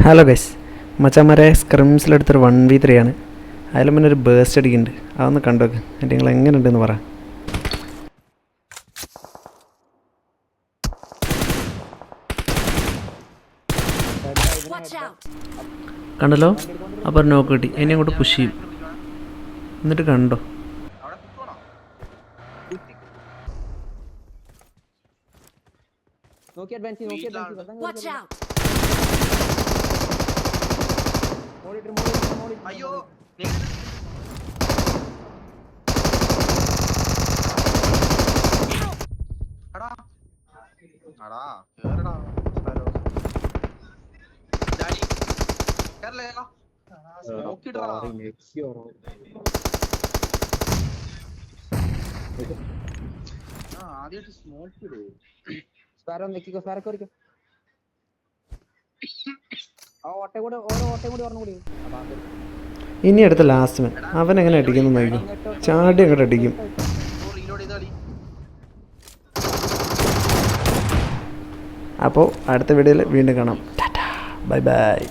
Hello guys, മച്ചാന്മാരെ സ്ക്രിംസിലെടുത്തൊരു 1v3 ആണ്. അതിലും പിന്നെ ഒരു ബേസ്റ്റ് അടിക്കുന്നുണ്ട്. അതൊന്ന് കണ്ടോക്ക്. എന്നിട്ട് നിങ്ങൾ എങ്ങനെ ഉണ്ടെന്ന് പറ. കണ്ടല്ലോ, അപ്പോൾ നോക്ക് കിട്ടി. എന്നെ അങ്ങോട്ട് പുഷ് ചെയ്യും. എന്നിട്ട് കണ്ടോ, അയ്യോ ആദ്യമായിട്ട് സ്മോക്ക് ഇടൂ. ഇനി അടുത്ത ലാസ്റ്റ് മാൻ. അവൻ എങ്ങനെ അടിക്കുന്നു നോക്കും. ചാടി അങ്ങോട്ട് അടിക്കും. അപ്പോൾ അടുത്ത വീഡിയോയിൽ വീണ്ടും കാണാം. Tata, bye bye.